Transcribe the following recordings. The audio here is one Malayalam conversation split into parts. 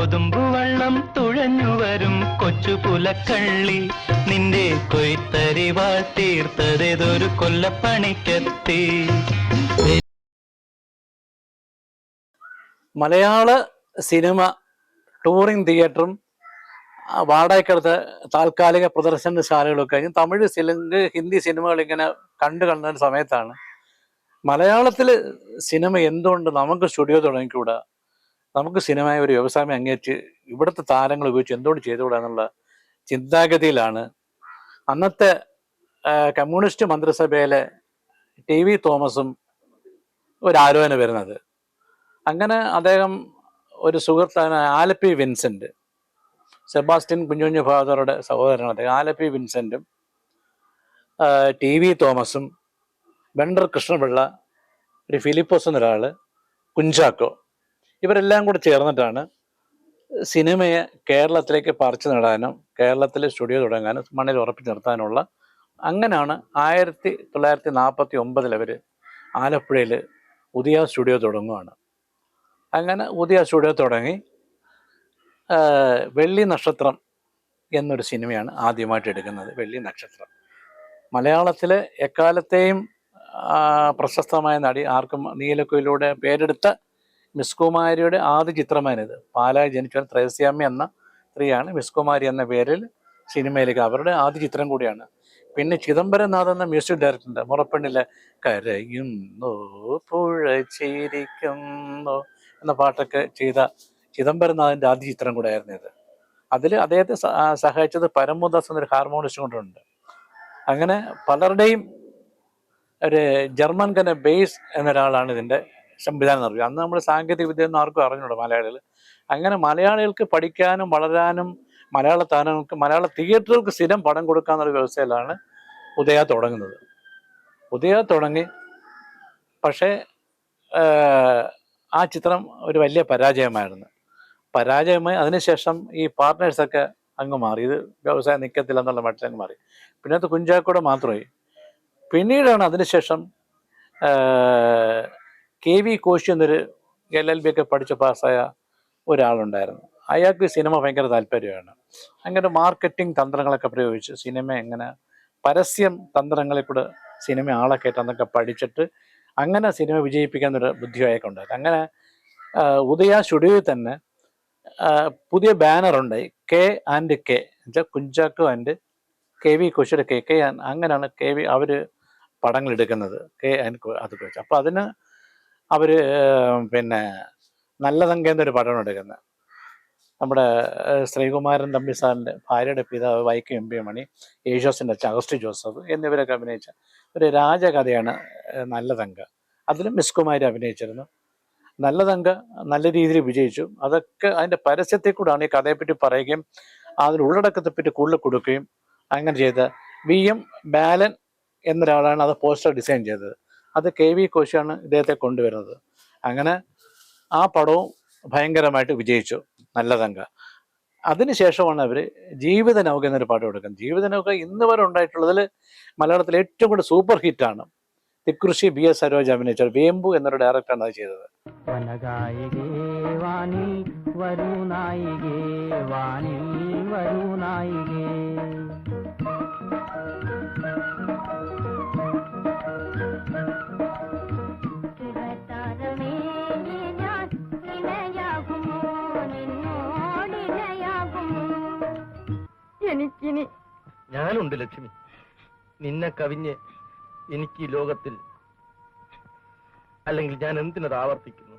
കൊതുമ്പുവള്ളം തുഴഞ്ഞു വരും കൊച്ചു പുലക്കള്ളി, നിന്റെ കൊയ്ത്തരിവാൾ തീർത്തതൊരു കൊല്ലപ്പണിക്കെത്തി. മലയാള സിനിമ ടൂറിംഗ് തിയേറ്ററും വാടകയ്ക്കെടുത്ത താൽക്കാലിക പ്രദർശനശാലകളൊക്കെ കഴിഞ്ഞ് തമിഴ് ഹിന്ദി സിനിമകൾ ഇങ്ങനെ കണ്ട സമയത്താണ് മലയാളത്തിൽ സിനിമ എന്തുകൊണ്ട് നമുക്ക് സ്റ്റുഡിയോ തുടങ്ങിക്കൂടാ, നമുക്ക് സിനിമയെ ഒരു വ്യവസായം അങ്ങേറ്റ് ഇവിടുത്തെ താരങ്ങൾ ഉപയോഗിച്ച് എന്തുകൊണ്ട് ചെയ്തുകൂടാ എന്നുള്ള ചിന്താഗതിയിലാണ് അന്നത്തെ കമ്മ്യൂണിസ്റ്റ് മന്ത്രിസഭയിലെ TV തോമസും ഒരു ആലോചന വരുന്നത്. അങ്ങനെ അദ്ദേഹം ഒരു സുഹൃത്താണ് ആലപ്പി വിൻസെന്റ്, സെബാസ്റ്റ്യൻ കുഞ്ഞുഞ്ഞു ഫാദറുടെ സഹോദരനാണ് അദ്ദേഹം. ആലപ്പി വിൻസെന്റും TV തോമസും വെണ്ടർ കൃഷ്ണപിള്ള, ഒരു ഫിലിപ്പോസ് എന്നൊരാള്, കുഞ്ചാക്കോ, ഇവരെല്ലാം കൂടെ ചേർന്നിട്ടാണ് സിനിമയെ കേരളത്തിലേക്ക് പറിച്ചു നടാനും കേരളത്തിലെ സ്റ്റുഡിയോ തുടങ്ങാനും മണ്ണിൽ ഉറപ്പിച്ചു നിർത്താനുള്ള, അങ്ങനെയാണ് 1949 അവർ ആലപ്പുഴയിൽ ഉദയ സ്റ്റുഡിയോ തുടങ്ങുകയാണ്. അങ്ങനെ ഉദയ സ്റ്റുഡിയോ തുടങ്ങി വെള്ളി നക്ഷത്രം എന്നൊരു സിനിമയാണ് ആദ്യമായിട്ട് എടുക്കുന്നത്. വെള്ളി നക്ഷത്രം മലയാളത്തിലെ എക്കാലത്തെയും പ്രശസ്തമായ നടി, ആർക്കും നീലക്കുയിലൂടെ പേരെടുത്ത മിസ് കുമാരിയുടെ ആദ്യ ചിത്രമാണിത്. പാലായി ജനിച്ച ത്രേസ്യാമ്മ എന്ന സ്ത്രീയാണ് മിസ് കുമാരി എന്ന പേരിൽ സിനിമയിലേക്ക്, അവരുടെ ആദ്യ ചിത്രം കൂടിയാണ്. പിന്നെ ചിദംബരനാഥ് എന്ന മ്യൂസിക് ഡയറക്ടറുണ്ട്. മുറപ്പെണ്ണിലെ കരയുന്നു പുഴ ചിരിക്കുന്നു എന്ന പാട്ടൊക്കെ ചെയ്ത ചിദംബരനാഥിൻ്റെ ആദ്യ ചിത്രം കൂടെ ആയിരുന്നു ഇത്. അതിൽ അദ്ദേഹത്തെ സഹായിച്ചത് പരമോദാസ് എന്നൊരു ഹാർമോണിസ്റ്റ് കൊണ്ടുണ്ട്. അങ്ങനെ പലരുടെയും ഒരു ജർമ്മൻ കന്നെ ബേസ് എന്നൊരാളാണ് ഇതിൻ്റെ സംവിധാനം നടത്തുക. അന്ന് നമ്മൾ സാങ്കേതിക വിദ്യ ഒന്നും ആർക്കും അറിഞ്ഞൂടാ മലയാളികൾ. അങ്ങനെ മലയാളികൾക്ക് പഠിക്കാനും വളരാനും മലയാള താരങ്ങൾക്ക്, മലയാള തിയേറ്ററുകൾക്ക് സ്ഥിരം പണം കൊടുക്കാന്നുള്ള വ്യവസ്ഥയിലാണ് ഉദയ തുടങ്ങുന്നത്. ഉദയ തുടങ്ങി, പക്ഷേ ആ ചിത്രം ഒരു വലിയ പരാജയമായി. അതിനുശേഷം ഈ പാർട്ട്നേഴ്സൊക്കെ അങ്ങ് മാറി, ഇത് വ്യവസായം നിൽക്കത്തില്ല എന്നുള്ള മട്ടിലങ്ങ് മാറി. പിന്നെ അത് കുഞ്ചാക്കോടെ മാത്രമായി. പിന്നീടാണ് അതിനുശേഷം KV കോശി എന്നൊരു LLB ഒക്കെ പഠിച്ച് പാസ്സായ ഒരാളുണ്ടായിരുന്നു. അയാൾക്ക് സിനിമ ഭയങ്കര താല്പര്യമാണ്. അങ്ങനെ മാർക്കറ്റിംഗ് തന്ത്രങ്ങളൊക്കെ പ്രയോഗിച്ച് സിനിമ എങ്ങനെ പരസ്യം തന്ത്രങ്ങളിൽ കൂടെ സിനിമ ആളെ കയറ്റാന്നൊക്കെ പഠിച്ചിട്ട് അങ്ങനെ സിനിമ വിജയിപ്പിക്കാന്നൊരു ബുദ്ധി അയാൾക്കുണ്ടായിരുന്നു. അങ്ങനെ ഉദയ സ്റ്റുഡിയോയിൽ തന്നെ പുതിയ ബാനറുണ്ടായി, K&K എന്നുവെച്ചാൽ കുഞ്ചാക്കോ ആൻഡ് KV കോശിയുടെ K. അങ്ങനെയാണ് KV അവർ പടങ്ങൾ എടുക്കുന്നത്, K&K അത് വെച്ച്. അപ്പോൾ അതിന് അവർ പിന്നെ നല്ല തങ്ക എന്നൊരു പടമാണ് എടുക്കുന്നത്. നമ്മുടെ ശ്രീകുമാരൻ തമ്പി സാറിൻ്റെ ഭാര്യയുടെ പിതാവ് വൈക്കം MP മണി, യേശുദാസിൻ്റെ അച്ഛൻ അഗസ്റ്റി ജോസഫ് എന്നിവരൊക്കെ അഭിനയിച്ച ഒരു രാജകഥയാണ് നല്ല തങ്ക. അതിലും മിസ് കുമാരി അഭിനയിച്ചിരുന്നു. നല്ല തങ്ക നല്ല രീതിയിൽ വിജയിച്ചു. അതൊക്കെ അതിൻ്റെ പരസ്യത്തിൽ കൂടാണ് ഈ കഥയെപ്പറ്റി പറയുകയും അതിൻ്റെ ഉള്ളടക്കത്തെപ്പറ്റി കൂടുതൽ കൊടുക്കുകയും അങ്ങനെ ചെയ്ത VM ബാലൻ എന്നൊരാളാണ് അത് പോസ്റ്റർ ഡിസൈൻ ചെയ്തത്. അത് KV കോശിയാണ് ഇദ്ദേഹത്തെ കൊണ്ടുവരുന്നത്. അങ്ങനെ ആ പടവും ഭയങ്കരമായിട്ട് വിജയിച്ചു, നല്ല തങ്ക. അതിനുശേഷമാണ് അവർ ജീവിത നൗക എന്നൊരു പടം എടുക്കുന്നത്. ജീവിത നൗക ഇന്ന് വരെ ഉണ്ടായിട്ടുള്ളതിൽ മലയാളത്തിൽ ഏറ്റവും കൂടുതൽ സൂപ്പർ ഹിറ്റാണ്. തിക്കുറിശി BS സരോജ് അഭിനയിച്ച വേമ്പു എന്നൊരു ഡയറക്ടറാണ് അത് ചെയ്തത്. എനിക്കിനി ഞാനുണ്ട് ലക്ഷ്മി, നിന്നെ കവിഞ്ഞ് എനിക്ക് ഈ ലോകത്തിൽ, അല്ലെങ്കിൽ ഞാൻ എന്തിനത് ആവർത്തിക്കുന്നു?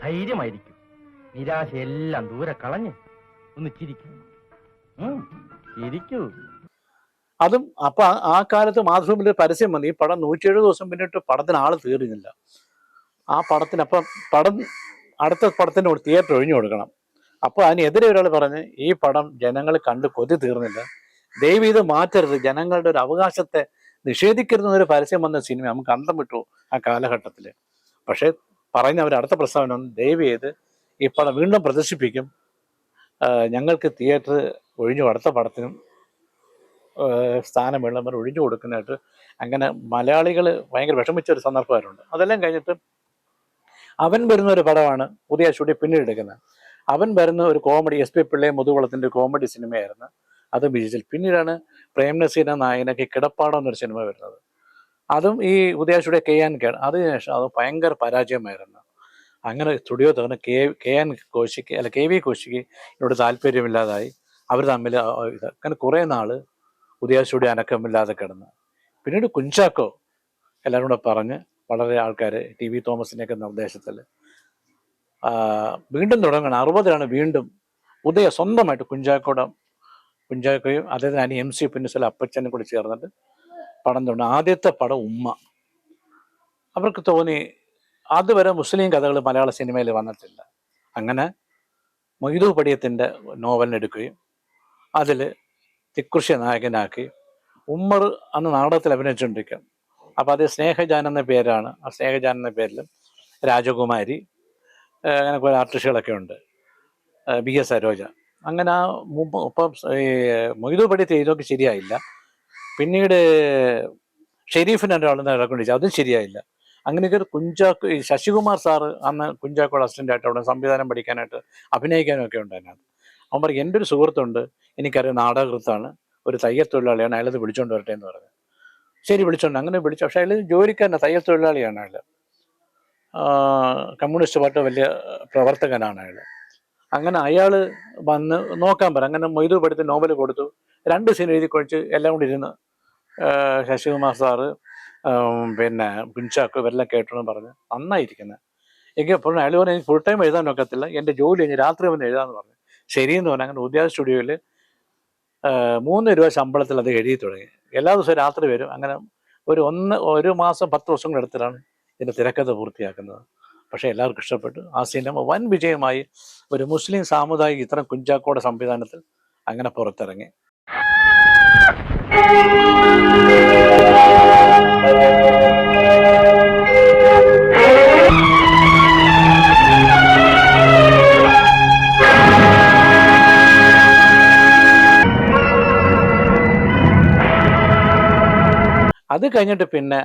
ധൈര്യമായിരിക്കും, നിരാശയെല്ലാം ദൂരെ കളഞ്ഞ് ഒന്ന് ചിരിക്കൂ. ചിരിക്കൂ. അതും അപ്പൊ ആ കാലത്ത് മാതൃഭൂമിയിൽ ഒരു പരസ്യം വന്നു, ഈ പടം 170 ദിവസം പിന്നിട്ട് പടത്തിന് ആള് തീർന്നില്ല. ആ പടത്തിന് അപ്പം പടം അടുത്ത പടത്തിന് തിയേറ്റർ ഒഴിഞ്ഞു കൊടുക്കണം. അപ്പോൾ അതിനെതിരെ ഒരാൾ പറഞ്ഞ് ഈ പടം ജനങ്ങൾ കണ്ട് കൊതി തീർന്നില്ല, ദയവ് ഇത് മാറ്റരുത്, ജനങ്ങളുടെ ഒരു അവകാശത്തെ നിഷേധിക്കരുതെന്നൊരു പരസ്യം വന്ന സിനിമ നമുക്ക് അന്തം വിട്ടു ആ കാലഘട്ടത്തിൽ. പക്ഷേ പറയുന്നവർ അടുത്ത പ്രസ്താവന വന്നു, ദയവ് ചെയ്ത് ഈ പടം വീണ്ടും പ്രദർശിപ്പിക്കും, ഞങ്ങൾക്ക് തിയേറ്റർ ഒഴിഞ്ഞു അടുത്ത പടത്തിനും സ്ഥാനം വേണ്ടവർ ഒഴിഞ്ഞു കൊടുക്കുന്നതായിട്ട്. അങ്ങനെ മലയാളികൾ ഭയങ്കര വിഷമിച്ച ഒരു സന്ദർഭമായിട്ടുണ്ട്. അതെല്ലാം കഴിഞ്ഞിട്ട് അവൻ വരുന്ന ഒരു പടമാണ് പുതിയ ഷൂട്ടി പിന്നീട് എടുക്കുന്നത്. അവൻ വരുന്ന ഒരു കോമഡി, എസ് പി പിള്ളയും മുതുകുളത്തിൻ്റെ കോമഡി സിനിമയായിരുന്നു, അത് വിജയിച്ചിൽ. പിന്നീടാണ് പ്രേംനസീന നായകനൊക്കെ കിടപ്പാടം എന്നൊരു സിനിമ വരുന്നത്. അതും ഈ ഉദയാശുടെ KN അതിനുശേഷം അത് ഭയങ്കര പരാജയമായിരുന്നു. അങ്ങനെ സ്റ്റുഡിയോ തകർന്ന് KN കോശിക്ക് അല്ല KV കോശിക്ക് എന്നോട് താല്പര്യമില്ലാതായി. അവർ തമ്മിൽ അങ്ങനെ കുറേ നാൾ ഉദയാശുടെ അനക്കമില്ലാതെ കിടന്ന്. പിന്നീട് കുഞ്ചാക്കോ എല്ലാവരും കൂടെ പറഞ്ഞ് വളരെ ആൾക്കാർ TV തോമസിൻ്റെയൊക്കെ നിർദ്ദേശത്തിൽ വീണ്ടും തുടങ്ങണം. 60-ലാണ് വീണ്ടും ഉദയ സ്വന്തമായിട്ട് കുഞ്ചാക്കോയും അദ്ദേഹത്തിന് MC പുന്നസല അപ്പച്ചനും കൂടി ചേർന്നിട്ട് പടം തുടങ്ങും. ആദ്യത്തെ പടം ഉമ്മ. അവർക്ക് തോന്നി അതുവരെ മുസ്ലിം കഥകൾ മലയാള സിനിമയിൽ വന്നിട്ടില്ല. അങ്ങനെ മൊയ്തു പടിയത്തിൻ്റെ നോവലിനെടുക്കുകയും അതിൽ തിക്കുറിശ്ശി നായകനാക്കി. ഉമ്മർ അന്ന് നാടകത്തിൽ അഭിനയിച്ചുകൊണ്ടിരിക്കും. അപ്പോൾ അത് സ്നേഹജാൻ എന്ന പേരാണ്. ആ സ്നേഹജാൻ എന്ന പേരിലും രാജകുമാരി, അങ്ങനെ കുറേ ആർട്ടിസ്റ്റുകളൊക്കെ ഉണ്ട്, BS സരോജ. അങ്ങനെ ആ ഇപ്പം ഈ മൊയ്തു പടിയത്തെ ഇതൊക്കെ ശരിയായില്ല. പിന്നീട് ഷെരീഫിനെ ഒരാളെന്ന് ഇറക്കൊണ്ടിരിച്ചു, അതും ശരിയായില്ല. അങ്ങനെയൊക്കെ കുഞ്ചാക്കോ, ഈ ശശികുമാർ സാറ് അന്ന് കുഞ്ചാക്കോയുടെ അസിസ്റ്റൻ്റായിട്ട് അവിടെ സംവിധാനം പഠിക്കാനായിട്ട് അഭിനയിക്കാനും ഒക്കെ ഉണ്ട് അതിനകത്ത്. അവൻ പറയും, എൻ്റെ ഒരു സുഹൃത്തുണ്ട്, എനിക്കറിയാം, നാടകൃത്താണ്, ഒരു തയ്യൽ തൊഴിലാളിയാണ്, അയാളത് വിളിച്ചോണ്ട് വരട്ടെ എന്ന് പറഞ്ഞു. ശരി, വിളിച്ചോണ്ട്. അങ്ങനെ വിളിച്ചു. പക്ഷേ അയാൾ ജോലിക്കാരനാണ്, തയ്യൽ തൊഴിലാളിയാണ് അയാൾ, കമ്മ്യൂണിസ്റ്റ് പാർട്ടി വലിയ പ്രവർത്തകനാണ് അയാൾ. അങ്ങനെ അയാൾ വന്ന് നോക്കാൻ പറ. അങ്ങനെ മൊയ്തു പടിയത്ത് നോവൽ കൊടുത്തു, 2 സീൻ എഴുതി കുഴിച്ച് എല്ലാം കൂടി ഇരുന്ന് ശശികുമാർ സാറ് പിന്നെ കുഞ്ചാക്കോ ഇവരെല്ലാം കേട്ടോന്ന് പറഞ്ഞ് നന്നായിരിക്കുന്നത്. എനിക്ക് എപ്പോഴും അയാൾ പറഞ്ഞു, എനിക്ക് ഫുൾ ടൈം എഴുതാൻ ഒക്കത്തില്ല, എൻ്റെ ജോലി കഴിഞ്ഞ് രാത്രി വന്ന് എഴുതാമെന്ന് പറഞ്ഞു. ശരിയെന്ന് പറഞ്ഞു. അങ്ങനെ ഉദ്യാന സ്റ്റുഡിയോയിൽ 3 രൂപ ശമ്പളത്തിൽ അത് എഴുതി തുടങ്ങി. എല്ലാ ദിവസവും രാത്രി വരും. അങ്ങനെ ഒരു മാസം 10 ദിവസം കൂടെ എടുത്തിട്ടാണ് ഇതിൻ്റെ തിരക്കഥ പൂർത്തിയാക്കുന്നത്. പക്ഷേ എല്ലാവർക്കും ഇഷ്ടപ്പെട്ടു. ആ സിനിമ വൻ വിജയമായി. ഒരു മുസ്ലിം സാമുദായിക ചിത്രം കുഞ്ചാക്കോയുടെ സംവിധാനത്തിൽ അങ്ങനെ പുറത്തിറങ്ങി. അത് കഴിഞ്ഞിട്ട് പിന്നെ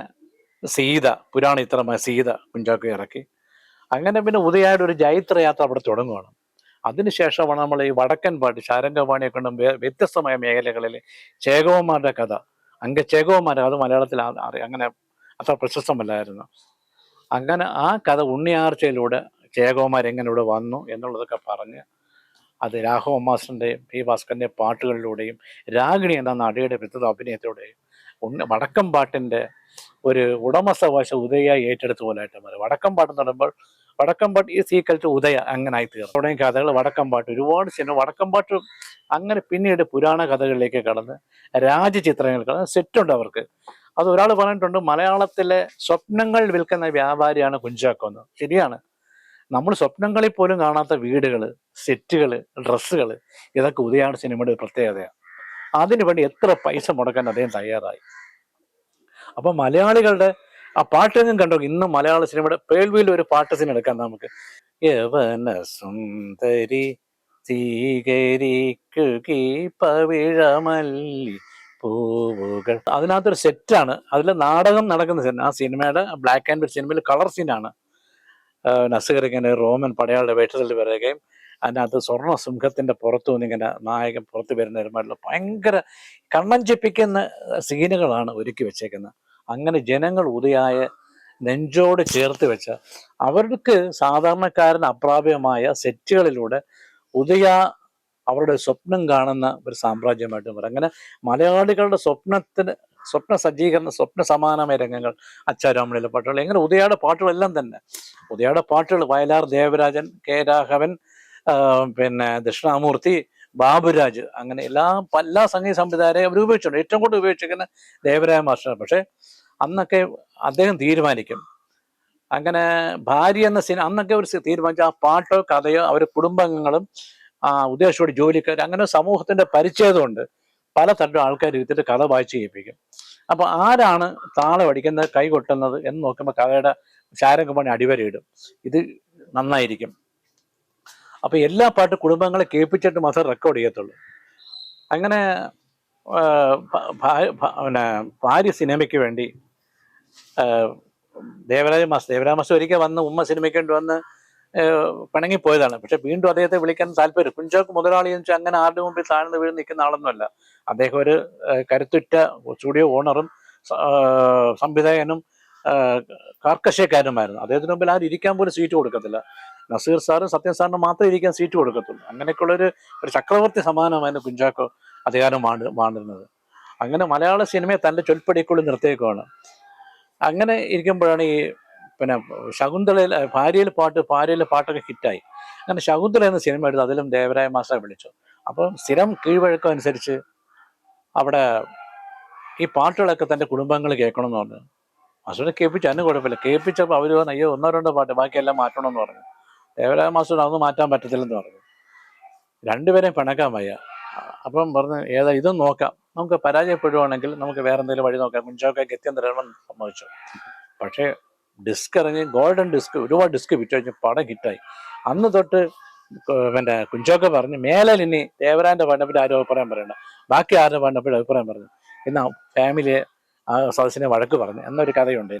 സീത, പുരാണ ചിത്രമായ സീത കുഞ്ചാക്കോ ഇറക്കി. അങ്ങനെ പിന്നെ ഉദയായുടെ ഒരു ജൈത്രയാത്ര അവിടെ തുടങ്ങുകയാണ്. അതിനുശേഷമാണ് നമ്മൾ ഈ വടക്കൻ പാട്ട് ശാരംഗപാണിയെ കൊണ്ടും വ്യത്യസ്തമായ മേഖലകളിൽ ചേകവന്മാരുടെ കഥ, ചേകവന്മാർ, അത് മലയാളത്തിൽ അങ്ങനെ അത്ര പ്രശസ്തമല്ലായിരുന്നു. അങ്ങനെ ആ കഥ ഉണ്ണിയാർച്ചയിലൂടെ ചേകവന്മാർ എങ്ങനെ ഇവിടെ വന്നു എന്നുള്ളതൊക്കെ പറഞ്ഞ് അത് രാഘവ മാസ്റ്ററിൻ്റെയും P. ഭാസ്കറിൻ്റെയും പാട്ടുകളിലൂടെയും രാഗിണി എന്ന നടിയുടെ പ്രത്യേക അഭിനയത്തോടെയും വടക്കം പാട്ടിൻ്റെ ഒരു ഉടമസ്ഥവശ ഉദയ ഏറ്റെടുത്ത പോലായിട്ട് മാറി. വടക്കം പാട്ട് എന്ന് പറയുമ്പോൾ വടക്കം പാട്ട് ഈ ഈക്വൽ ടു ഉദയ അങ്ങനെ ആയിത്തീർന്നു. തുടങ്ങിയ കഥകൾ വടക്കം പാട്ട്, ഒരുപാട് സിനിമ വടക്കം പാട്ട്. അങ്ങനെ പിന്നീട് പുരാണ കഥകളിലേക്ക് കടന്ന് രാജചിത്രങ്ങൾ കടന്ന് സെറ്റുണ്ട് അവർക്ക്. അത് ഒരാൾ പറഞ്ഞിട്ടുണ്ട്, മലയാളത്തിലെ സ്വപ്നങ്ങൾ വിൽക്കുന്ന വ്യാപാരിയാണ് കുഞ്ചാക്കോ എന്ന്. ശരിയാണ്. നമ്മൾ സ്വപ്നങ്ങളിൽ പോലും കാണാത്ത വീടുകൾ, സെറ്റുകൾ, ഡ്രസ്സുകൾ, ഇതൊക്കെ ഉദയാണ് സിനിമയുടെ ഒരു പ്രത്യേകതയാണ്. അതിനുവേണ്ടി എത്ര പൈസ മുടക്കാൻ അദ്ദേഹം തയ്യാറായി. അപ്പൊ മലയാളികളുടെ ആ പാട്ടൊന്നും കണ്ടോ. ഇന്ന് മലയാള സിനിമയുടെ പേൾവിയിൽ ഒരു പാട്ട് സിനിമ എടുക്കാം നമുക്ക്. യവന സുന്ദരി സ്വീകരിക്കുകീ പവിഴമല്ലി പൂവുകൾ. അതിനകത്തൊരു സെറ്റാണ്, അതിൽ നാടകം നടക്കുന്ന സിനിമ. ആ സിനിമയുടെ ബ്ലാക്ക് ആൻഡ് വൈറ്റ് സിനിമയിൽ കളർ സീനാണ്. നസ്സർ ഇങ്ങനെ റോമൻ പടയാളുടെ വേഷത്തിൽ വരികയും അതിനകത്ത് സ്വർണ്ണ സിംഹത്തിൻ്റെ പുറത്തു നിന്നിങ്ങനെ നായകൻ പുറത്ത് വരുന്ന ഒരുമാതിരി ഭയങ്കര കണ്ണഞ്ചിപ്പിക്കുന്ന സീനുകളാണ് ഒരുക്കി വെച്ചേക്കുന്നത്. അങ്ങനെ ജനങ്ങൾ ഉദയായ നെഞ്ചോട് ചേർത്ത് വെച്ച അവർക്ക് സാധാരണക്കാരന് അപ്രാപ്യമായ സെറ്റുകളിലൂടെ ഉദയ അവരുടെ സ്വപ്നം കാണുന്ന ഒരു സാമ്രാജ്യമായിട്ട് മാറി. അങ്ങനെ മലയാളികളുടെ സ്വപ്ന സജ്ജീകരണ, സ്വപ്ന സമാനമായ രംഗങ്ങൾ, അച്ചാരാമണിയിലെ പാട്ടുകൾ, എങ്ങനെ ഉദയയുടെ പാട്ടുകളെല്ലാം തന്നെ. ഉദയയുടെ പാട്ടുകൾ വയലാർ ദേവരാജൻ, K. രാഘവൻ, പിന്നെ ദക്ഷിണാമൂർത്തി, ബാബുരാജ്, അങ്ങനെ എല്ലാ സംഗീത സംവിധായകരെയും അവർ ഉപയോഗിച്ചിട്ടുണ്ട്. ഏറ്റവും കൂടുതൽ ഉപയോഗിച്ചിരിക്കുന്ന ദേവരായ മാസ്റ്റർ. പക്ഷെ അന്നൊക്കെ അദ്ദേഹം തീരുമാനിക്കും. അങ്ങനെ ഭാര്യ എന്ന സിനിമ അന്നൊക്കെ ഒരു തീരുമാനിച്ച ആ പാട്ടോ കഥയോ അവരുടെ കുടുംബാംഗങ്ങളും ഉദ്ദേശത്തോടെ ജോലിക്കാർ, അങ്ങനെ സമൂഹത്തിന്റെ പരിച്ഛേദമുണ്ട്. പലതരം ആൾക്കാർ ഇരുത്തിട്ട് കഥ വായിച്ച് കേൾപ്പിക്കും. അപ്പൊ ആരാണ് താളം അടിക്കുന്നത്, കൈ കൊട്ടുന്നത് എന്ന് നോക്കുമ്പോൾ കഥയുടെ ശാരംഗമണി അടിവരയിടും, ഇത് നന്നായിരിക്കും. അപ്പൊ എല്ലാ പാട്ടും കുടുംബങ്ങളെ കേൾപ്പിച്ചിട്ട് മാത്രമേ റെക്കോർഡ് ചെയ്യത്തുള്ളൂ. അങ്ങനെ പിന്നെ ഭാര്യ സിനിമയ്ക്ക് വേണ്ടി ദേവരാജ മാസ്റ്റർ ഒരിക്കൽ വന്ന് ഉമ്മ സിനിമയ്ക്ക് വേണ്ടി വന്ന് പിണങ്ങിപ്പോയതാണ്. പക്ഷെ വീണ്ടും അദ്ദേഹത്തെ വിളിക്കാൻ താല്പര്യം. കുഞ്ചാക്കോ മുതലാളി എന്ന് വെച്ചാൽ അങ്ങനെ ആരുടെ മുമ്പിൽ താഴ്ന്നു വീണ് നിൽക്കുന്ന ആളൊന്നുമല്ല. അദ്ദേഹം ഒരു കരുത്തുറ്റ സ്റ്റുഡിയോ ഓണറും സംവിധായകനും കാർക്കശ്യക്കാരനുമായിരുന്നു. അദ്ദേഹത്തിന് മുമ്പിൽ ആരും ഇരിക്കാൻ പോലും സീറ്റ് കൊടുക്കത്തില്ല. നസീർ സാറും സത്യൻ സാറിനും മാത്രമേ ഇരിക്കാൻ സീറ്റ് കൊടുക്കത്തുള്ളൂ. അങ്ങനെയൊക്കെയുള്ളൊരു ചക്രവർത്തി സമാനമായിരുന്നു കുഞ്ചാക്കോ അധികാരം വാണ്ടിരുന്നത്. അങ്ങനെ മലയാള സിനിമയെ തൻ്റെ ചൊൽപ്പടിക്കുള്ളിൽ നിർത്തിയേക്കുവാണ്. അങ്ങനെ ഇരിക്കുമ്പോഴാണ് ഈ പിന്നെ ശകുന്തളയിൽ ഭാര്യയിലെ പാട്ടൊക്കെ ഹിറ്റായി. അങ്ങനെ ശകുന്തള എന്ന സിനിമ എടുത്ത് അതിലും ദേവരായ മാസ്റ്ററെ വിളിച്ചു. അപ്പം സ്ഥിരം കീഴ്വഴക്കം അനുസരിച്ച് അവിടെ ഈ പാട്ടുകളൊക്കെ തൻ്റെ കുടുംബങ്ങൾ കേൾക്കണമെന്ന് പറഞ്ഞു. മാസ്റ്ററെ കേൾപ്പിച്ചു, അതിന് കുഴപ്പമില്ല. കേൾപ്പിച്ചപ്പോൾ അവർ പറഞ്ഞു, അയ്യോ 1-2 പാട്ട് ബാക്കിയെല്ലാം മാറ്റണമെന്ന് പറഞ്ഞു. ദേവരായ മാസ്റ്റർ അതൊന്നും മാറ്റാൻ പറ്റത്തില്ലെന്ന് പറഞ്ഞു. രണ്ടുപേരെയും പിണക്കാൻ വയ്യ. അപ്പം പറഞ്ഞു, ഏതാ ഇതും നോക്കാം, നമുക്ക് പരാജയപ്പെടുവാണെങ്കിൽ നമുക്ക് വേറെ എന്തെങ്കിലും വഴി നോക്കാം. കുഞ്ചാക്കോ ഗത്യന്തരം സമ്മതിച്ചു. പക്ഷേ ഡിസ്ക് ഇറങ്ങി, ഗോൾഡൻ ഡിസ്ക്, ഒരുപാട് ഡിസ്ക് വിറ്റ് കഴിഞ്ഞ് പടം ഹിറ്റായി. അന്ന് തൊട്ട് പിന്നെ കുഞ്ചാക്കോ പറഞ്ഞു, മേലിൽ ഇനി ദേവരായൻ്റെ പാടിനെപ്പറ്റി ആരും അഭിപ്രായം പറയണ്ട, ബാക്കി ആരുടെ പാടിനെപ്പറ്റി അഭിപ്രായം പറഞ്ഞു. ഇന്ന് ഫാമിലിയെ ആ സദസ്സിനെ വഴക്ക് പറഞ്ഞു എന്നൊരു കഥയുണ്ട്.